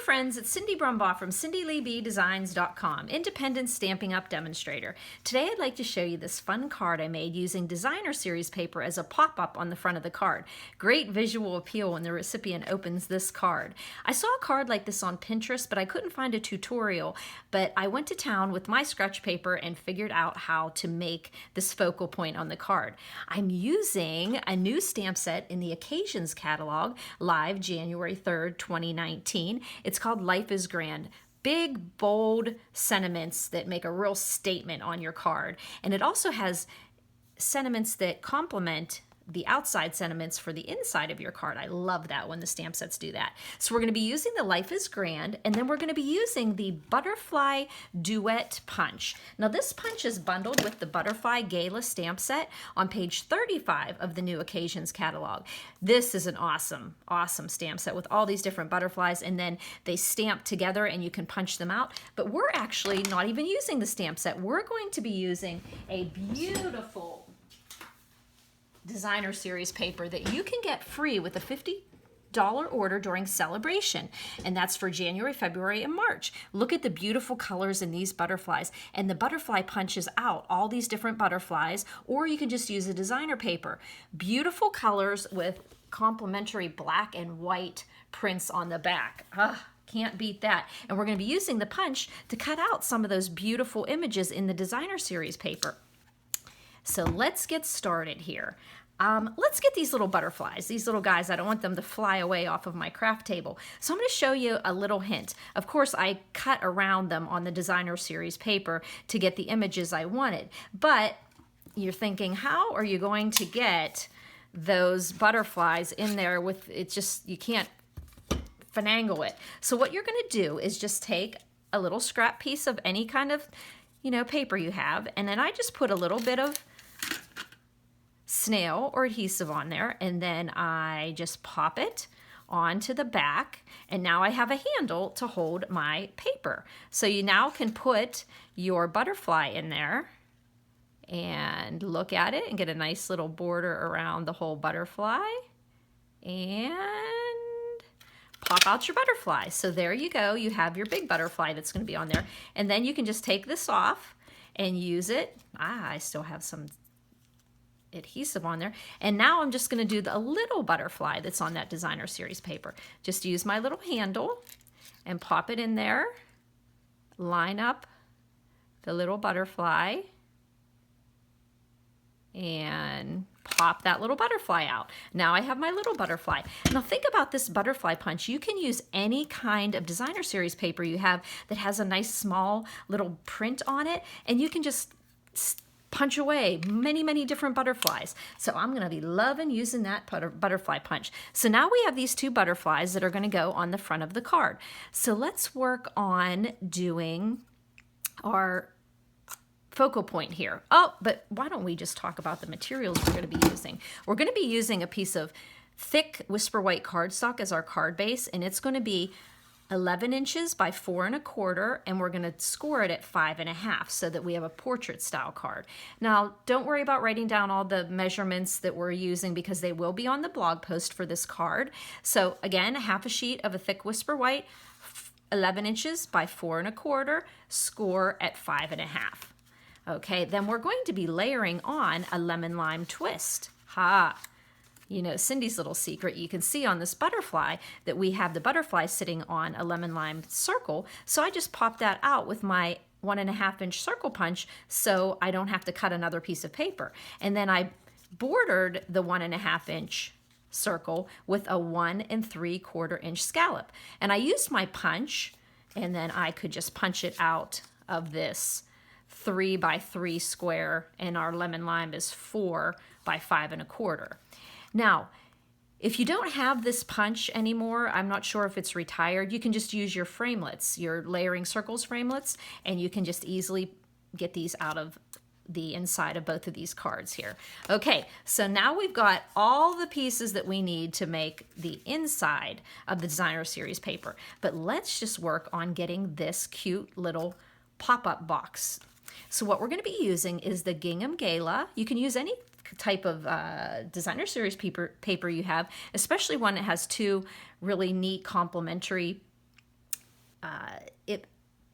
friends, it's Cindy Brumbaugh from CindyLeeBDesigns.com, independent Stampin' Up! Demonstrator. Today I'd like to show you this fun card I made using designer series paper as a pop-up on the front of the card. Great visual appeal when the recipient opens this card. I saw a card like this on Pinterest, but I couldn't find a tutorial, but I went to town with my scratch paper and figured out how to make this focal point on the card. I'm using a new stamp set in the Occasions catalog, live January 3rd, 2019. It's called Life is Grand. Big, bold sentiments that make a real statement on your card. And it also has sentiments that complement the outside sentiments for the inside of your card. I love that when the stamp sets do that. So we're going to be using the Life is Grand, and then we're going to be using the Butterfly Duet Punch. Now this punch is bundled with the Butterfly Gala stamp set on page 35 of the new Occasions catalog. This is an awesome, awesome stamp set with all these different butterflies, and then they stamp together and you can punch them out. But we're actually not even using the stamp set. We're going to be using a beautiful designer series paper that you can get free with a $50 order during celebration, and that's for January, February, and March. Look at the beautiful colors in these butterflies, and the butterfly punches out all these different butterflies, or you can just use a designer paper. Beautiful colors with complementary black and white prints on the back. Can't beat that. And we're going to be using the punch to cut out some of those beautiful images in the designer series paper. So let's get started here. Let's get these little butterflies, these little guys. I don't want them to fly away off of my craft table. So I'm going to show you a little hint. Of course, I cut around them on the designer series paper to get the images I wanted. But you're thinking, how are you going to get those butterflies in there with it? Just, you can't finagle it. So what you're going to do is just take a little scrap piece of any kind of, paper you have, and then I just put a little bit of snail or adhesive on there, and then I just pop it onto the back, and now I have a handle to hold my paper. So you now can put your butterfly in there and look at it and get a nice little border around the whole butterfly and pop out your butterfly. So there you go, you have your big butterfly that's going to be on there, and then you can just take this off and use it. I still have some adhesive on there, and now I'm just going to do a little butterfly that's on that designer series paper. Just use my little handle and pop it in there, line up the little butterfly, and pop that little butterfly out. Now I have my little butterfly. Now think about this butterfly punch. You can use any kind of designer series paper you have that has a nice small little print on it, and you can just punch away many, many different butterflies. So I'm going to be loving using that butterfly punch. So now we have these two butterflies that are going to go on the front of the card. So let's work on doing our focal point here. Oh, but why don't we just talk about the materials we're going to be using. We're going to be using a piece of thick Whisper White cardstock as our card base, and it's going to be 11 inches by 4 1/4, and we're going to score it at 5 1/2 so that we have a portrait style card. Now, don't worry about writing down all the measurements that we're using because they will be on the blog post for this card. So again, half a sheet of a thick Whisper White, 11 inches by 4 1/4, score at 5 1/2. Okay, then we're going to be layering on a lemon lime twist. Cindy's little secret. You can see on this butterfly that we have the butterfly sitting on a lemon lime circle. So I just pop that out with my 1 1/2 inch circle punch so I don't have to cut another piece of paper. And then I bordered the 1 1/2 inch circle with a 1 3/4 inch scallop. And I used my punch, and then I could just punch it out of this 3 by 3 square, and our lemon lime is 4 by 5 1/4. Now, if you don't have this punch anymore, I'm not sure if it's retired, you can just use your framelits, your layering circles framelits, and you can just easily get these out of the inside of both of these cards here. Okay, so now we've got all the pieces that we need to make the inside of the designer series paper, but let's just work on getting this cute little pop-up box. So what we're going to be using is the Gingham Gala. You can use any type of designer series paper you have, especially one that has two really neat complementary it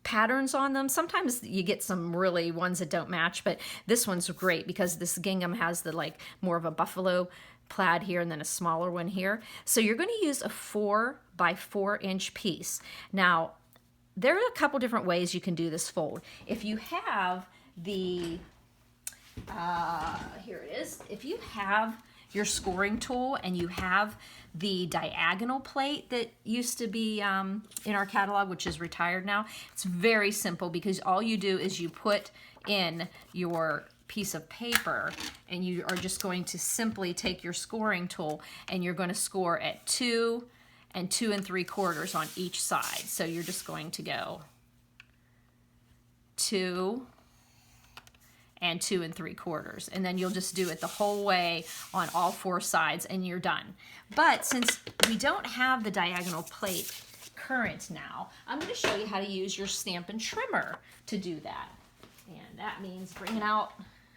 patterns on them. Sometimes you get some really ones that don't match, but this one's great because this gingham has the like more of a buffalo plaid here and then a smaller one here. So you're going to use a 4 by 4 inch piece. Now, there are a couple different ways you can do this fold. If you have the, here it is, if you have your scoring tool and you have the diagonal plate that used to be in our catalog, which is retired now, it's very simple because all you do is you put in your piece of paper and you are just going to simply take your scoring tool and you're going to score at 2 and 2 3/4 on each side. So you're just going to go 2 and 2 3/4, and then you'll just do it the whole way on all 4 sides and you're done. But since we don't have the diagonal plate current now, I'm going to show you how to use your Stampin' trimmer to do that. And that means bringing out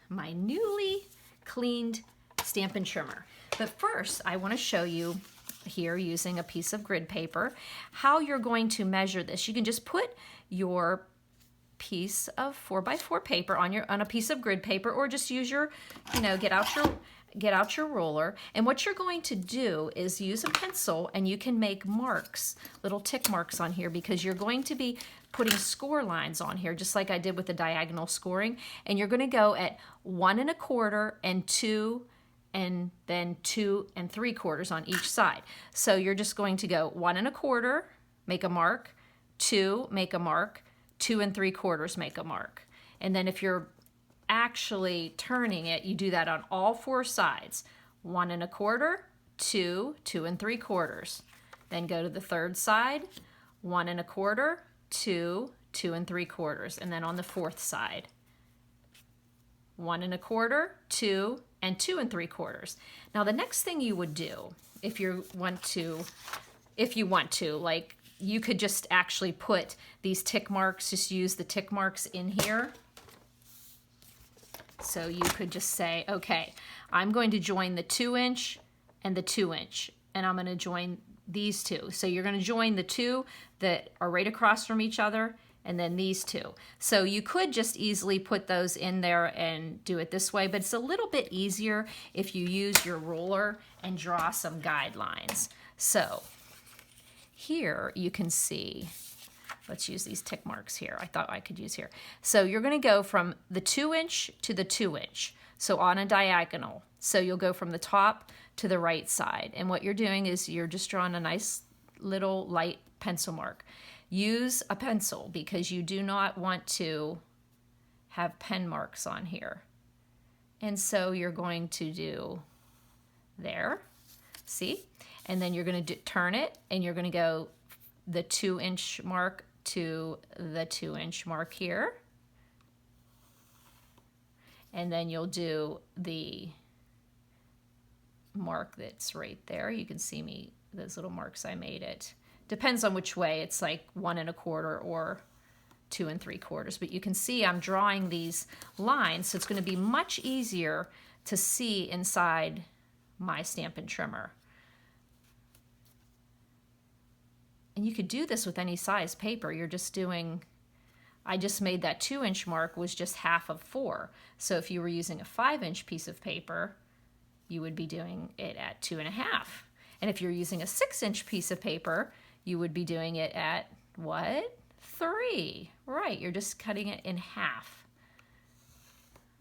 my newly cleaned Stampin' trimmer. But first, I want to show you here using a piece of grid paper how you're going to measure this. You can just put your piece of 4 by 4 paper on a piece of grid paper, or just use your, get out your ruler, and what you're going to do is use a pencil and you can make marks, little tick marks on here, because you're going to be putting score lines on here just like I did with the diagonal scoring, and you're going to go at 1 1/4 and 2 and then 2 3/4 on each side. So you're just going to go 1 1/4, make a mark, 2, make a mark, 2 3/4, make a mark. And then if you're actually turning it, you do that on all 4 sides. 1 1/4, 2, 2 3/4. Then go to the third side, 1 1/4, 2, 2 3/4. And then on the fourth side, 1 1/4, 2, and 2 3/4. Now the next thing you would do, if you want to, like, you could just actually put these tick marks, just use the tick marks in here. So you could just say, okay, I'm going to join the 2 inch and the 2 inch, and I'm going to join these two. So you're going to join the 2 that are right across from each other, and then these 2. So you could just easily put those in there and do it this way, but it's a little bit easier if you use your ruler and draw some guidelines. So here you can see, let's use these tick marks here. I thought I could use here. So you're going to go from the 2 inch to the 2 inch. So on a diagonal. So you'll go from the top to the right side. And what you're doing is you're just drawing a nice little light pencil mark. Use a pencil because you do not want to have pen marks on here. And so you're going to do there, see? And then you're going to turn it, and you're going to go the 2 inch mark to the 2 inch mark here. And then you'll do the mark that's right there. You can see me, those little marks I made it. Depends on which way. It's like 1 1/4 or 2 3/4. But you can see I'm drawing these lines, so it's going to be much easier to see inside my Stampin' trimmer. And you could do this with any size paper. You're just doing, I just made that 2 inch mark was just half of 4. So if you were using a 5 inch piece of paper, you would be doing it at 2 1/2. And if you're using a 6 inch piece of paper, you would be doing it at what? 3. Right, you're just cutting it in half.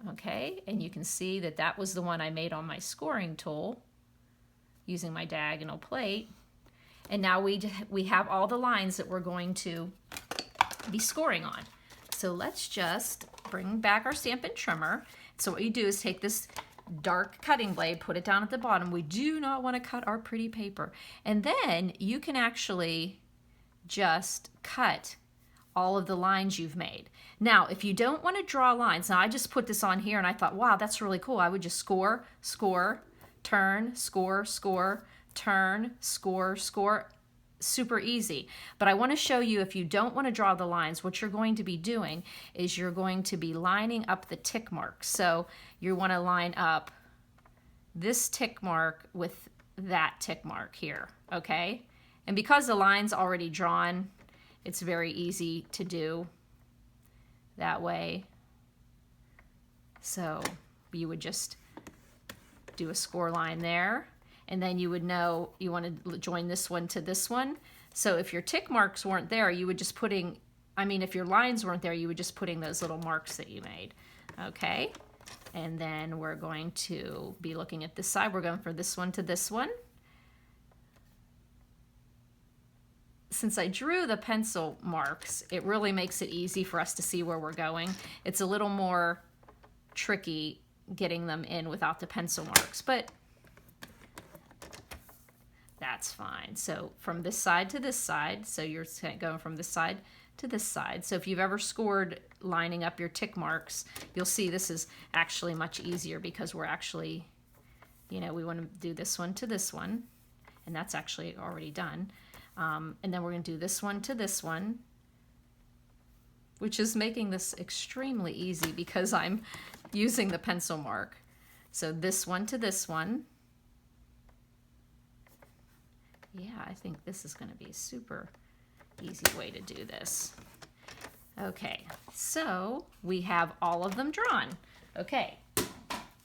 Okay, and you can see that that was the one I made on my scoring tool using my diagonal plate. And now we have all the lines that we're going to be scoring on. So let's just bring back our Stampin' trimmer. So what you do is take this dark cutting blade, put it down at the bottom. We do not want to cut our pretty paper. And then you can actually just cut all of the lines you've made. Now, if you don't want to draw lines, now I just put this on here and I thought, wow, that's really cool. I would just score, score, turn, score, score, turn, score, score. Super easy. But I want to show you, if you don't want to draw the lines, what you're going to be doing is you're going to be lining up the tick marks. So you want to line up this tick mark with that tick mark here, okay? And because the line's already drawn, It's very easy to do that way. So you would just do a score line there, and then you would know you want to join this one to this one. So if your tick marks weren't there, you would just putting, if your lines weren't there, you would just putting those little marks that you made. Okay, and then we're going to be looking at this side. We're going from this one to this one. Since I drew the pencil marks, it really makes it easy for us to see where we're going. It's a little more tricky getting them in without the pencil marks, but that's fine. So from this side to this side, so you're going from this side to this side. So if you've ever scored lining up your tick marks, you'll see this is actually much easier because we're actually, we want to do this one to this one, and that's actually already done. And then we're going to do this one to this one, which is making this extremely easy because I'm using the pencil mark. So this one to this one. Yeah, I think this is going to be a super easy way to do this. Okay, so we have all of them drawn. Okay,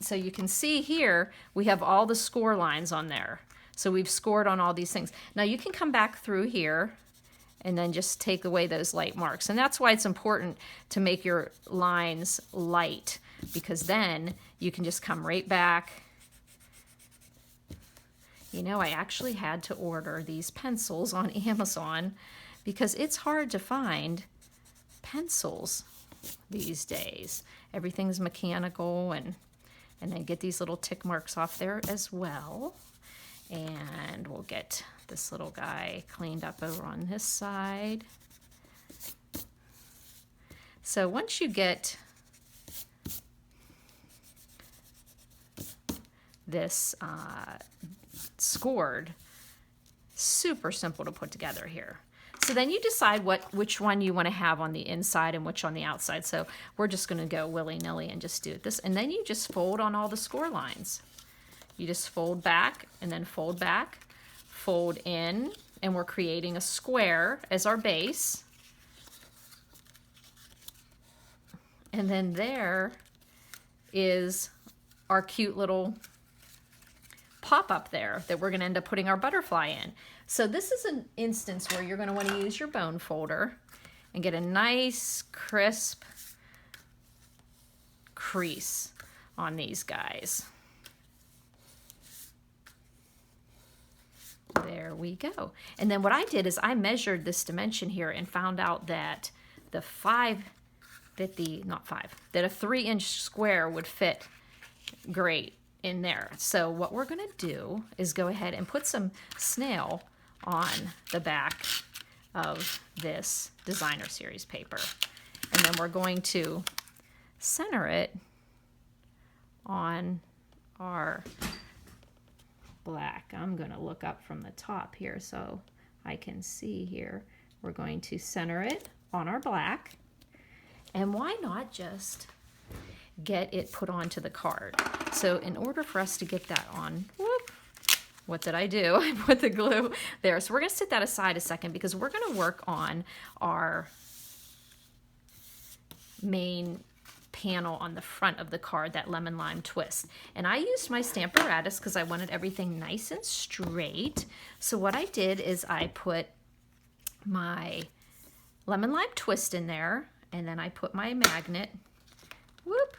so you can see here we have all the score lines on there. So we've scored on all these things. Now you can come back through here and then just take away those light marks. And that's why it's important to make your lines light, because then you can just come right back. I actually had to order these pencils on Amazon because it's hard to find pencils these days. Everything's mechanical, and then get these little tick marks off there as well. And we'll get this little guy cleaned up over on this side. So once you get this scored, super simple to put together here. So then you decide which one you want to have on the inside and which on the outside. So we're just going to go willy-nilly and just do this. And then you just fold on all the score lines. You just fold back and then fold back, fold in, and we're creating a square as our base. And then there is our cute little pop-up there that we're going to end up putting our butterfly in. So this is an instance where you're going to want to use your bone folder and get a nice crisp crease on these guys. There we go. And then what I did is I measured this dimension here and found out that a 3-inch square would fit great in there. So what we're going to do is go ahead and put some snail on the back of this designer series paper. And then we're going to center it on our black. I'm going to look up from the top here so I can see here. We're going to center it on our black. And why not just get it put onto the card? So in order for us to get that on, what did I do? I put the glue there. So we're going to set that aside a second because we're going to work on our main panel on the front of the card, that lemon lime twist. And I used my Stamparatus because I wanted everything nice and straight. So what I did is I put my lemon lime twist in there, and then I put my magnet. Whoop.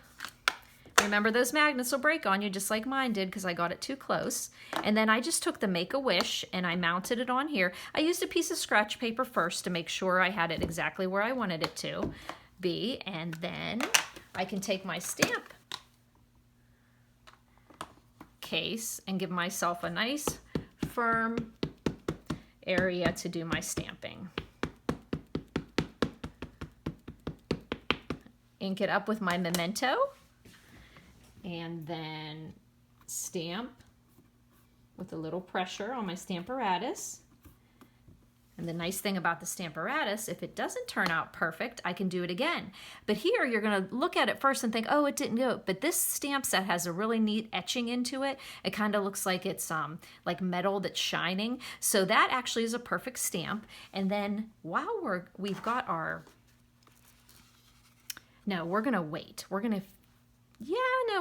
Remember, those magnets will break on you just like mine did because I got it too close. And then I just took the Make-A-Wish and I mounted it on here. I used a piece of scratch paper first to make sure I had it exactly where I wanted it to be. And then I can take my stamp case and give myself a nice firm area to do my stamping. Ink it up with my Memento and then stamp with a little pressure on my Stamparatus. And the nice thing about the Stamparatus, if it doesn't turn out perfect, I can do it again. But here you're going to look at it first and think, oh, it didn't go. But this stamp set has a really neat etching into it. It kind of looks like it's like metal that's shining. So that actually is a perfect stamp. And then while we've got our, no, we're going to wait. We're going to,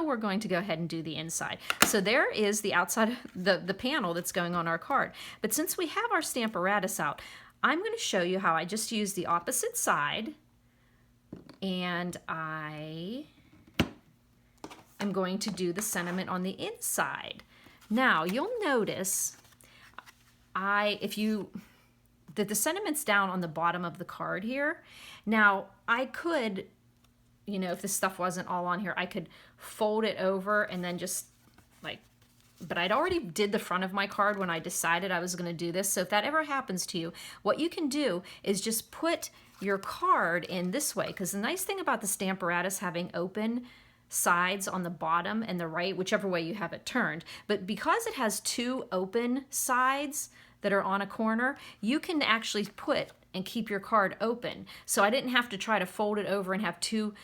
we're going to go ahead and do the inside. So there is the outside, the panel that's going on our card. But since we have our Stamparatus out, I'm going to show you how I just use the opposite side, and I am going to do the sentiment on the inside. Now you'll notice that the sentiment's down on the bottom of the card here. Now I could, you know, if this stuff wasn't all on here, I could fold it over and then just like, but I'd already did the front of my card when I decided I was going to do this. So if that ever happens to you, what you can do is just put your card in this way. Because the nice thing about the Stamparatus having open sides on the bottom and the right, whichever way you have it turned, but because it has two open sides that are on a corner, you can actually put and keep your card open. So I didn't have to try to fold it over and have two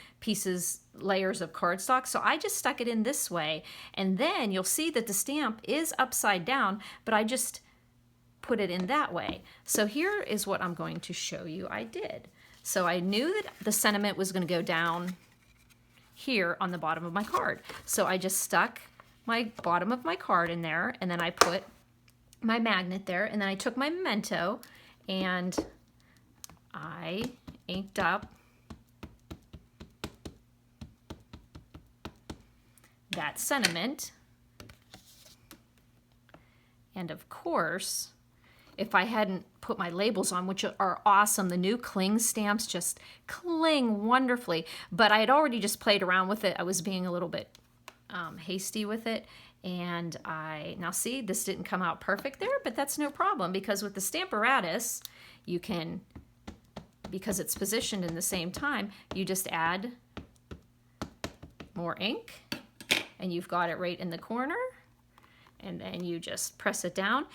layers of cardstock. So I just stuck it in this way, and then you'll see that the stamp is upside down, but I just put it in that way. So here is what I'm going to show you I did. So I knew that the sentiment was going to go down here on the bottom of my card. So I just stuck my bottom of my card in there, and then I put my magnet there, and then I took my memento and I inked up that sentiment. And of course, if I hadn't put my labels on, which are awesome, the new cling stamps just cling wonderfully, but I had already just played around with it. I was being a little bit hasty with it. And now see, this didn't come out perfect there, but that's no problem, because with the Stamparatus, you can, because it's positioned in the same time, you just add more ink and you've got it right in the corner, and then you just press it down.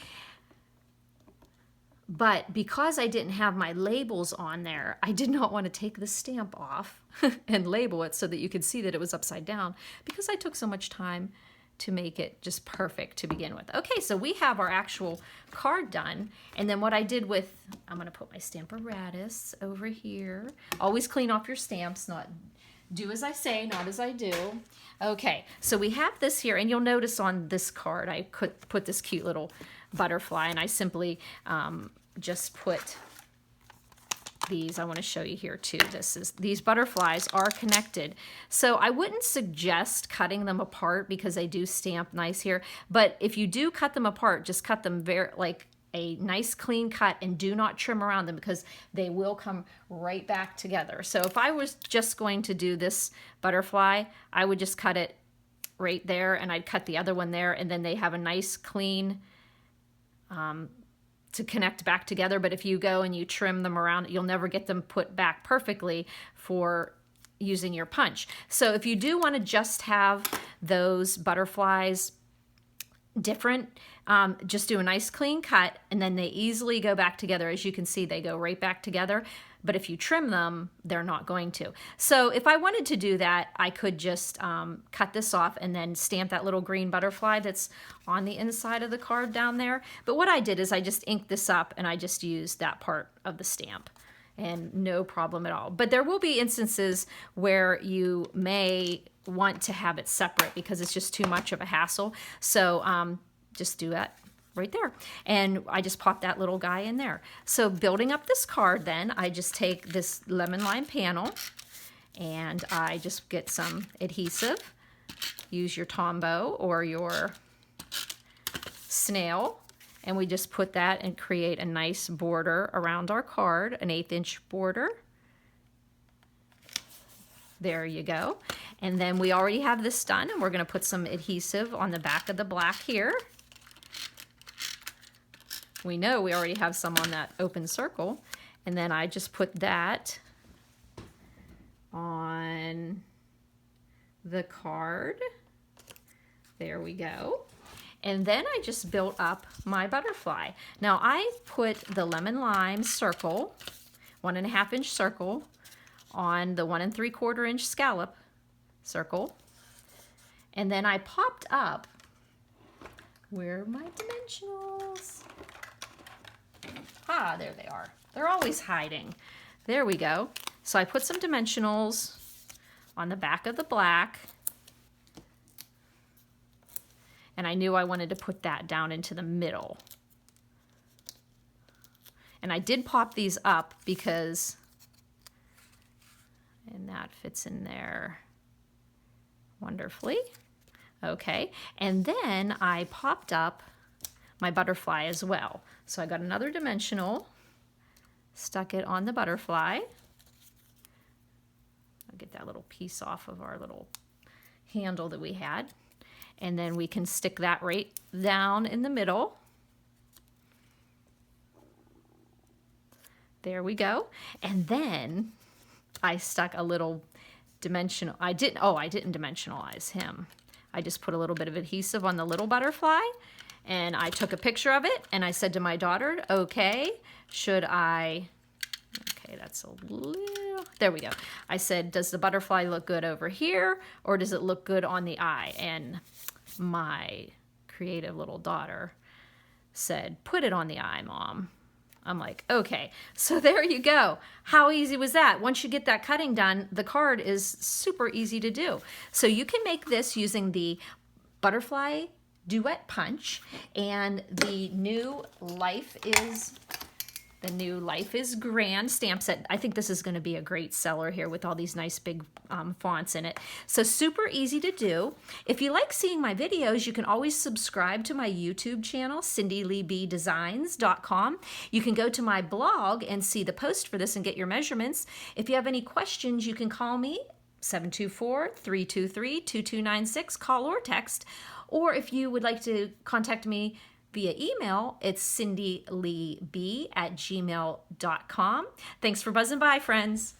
But because I didn't have my labels on there, I did not want to take the stamp off and label it so that you could see that it was upside down, because I took so much time to make it just perfect to begin with. Okay, so we have our actual card done. And then what I did with, I'm going to put my Stamparatus over here. Always clean off your stamps, not do as I say, not as I do. Okay, so we have this here, and you'll notice on this card I could put this cute little butterfly, and I simply just put these. I want to show you here too. These butterflies are connected. So I wouldn't suggest cutting them apart because they do stamp nice here. But if you do cut them apart, just cut them like a nice clean cut, and do not trim around them, because they will come right back together. So if I was just going to do this butterfly, I would just cut it right there, and I'd cut the other one there, and then they have a nice clean to connect back together. But if you go and you trim them around, you'll never get them put back perfectly for using your punch. So if you do want to just have those butterflies different, just do a nice clean cut, and then they easily go back together. As you can see, they go right back together. But if you trim them, they're not going to. So if I wanted to do that, I could just cut this off and then stamp that little green butterfly that's on the inside of the card down there. But what I did is I just inked this up, and I just used that part of the stamp, and no problem at all. But there will be instances where you may want to have it separate because it's just too much of a hassle. So just do that right there. And I just pop that little guy in there. So building up this card, then I just take this lemon lime panel, and I just get some adhesive. Use your Tombow or your snail, and we just put that and create a nice border around our card, an 1/8 inch border. There you go. And then we already have this done, and we're going to put some adhesive on the back of the black here. We know we already have some on that open circle, and then I just put that on the card. There we go. And then I just built up my butterfly. Now I put the lemon lime circle, 1.5 inch circle, on the 1 3/4 inch scallop circle. And then I popped up, where are my dimensionals? Ah, there they are. They're always hiding. There we go. So I put some dimensionals on the back of the black. And I knew I wanted to put that down into the middle. And I did pop these up because, and that fits in there wonderfully. Okay, and then I popped up my butterfly as well. So I got another dimensional, stuck it on the butterfly. I'll get that little piece off of our little handle that we had. And then we can stick that right down in the middle. There we go. And then I stuck a little dimensional, I didn't dimensionalize him. I just put a little bit of adhesive on the little butterfly, and I took a picture of it, and I said to my daughter, okay, okay, that's a little, there we go. I said, does the butterfly look good over here, or does it look good on the eye? And my creative little daughter said, put it on the eye, Mom. I'm like, okay, so there you go. How easy was that? Once you get that cutting done, the card is super easy to do. So you can make this using the butterfly duet punch and the new Life is Grand stamp set. I think this is going to be a great seller here with all these nice big fonts in it. So super easy to do. If you like seeing my videos, you can always subscribe to my YouTube channel, CindyLeeBDesigns.com. You can go to my blog and see the post for this and get your measurements. If you have any questions, you can call me, 724-323-2296, call or text. Or if you would like to contact me via email, it's cindyleeb@gmail.com. Thanks for buzzing by, friends.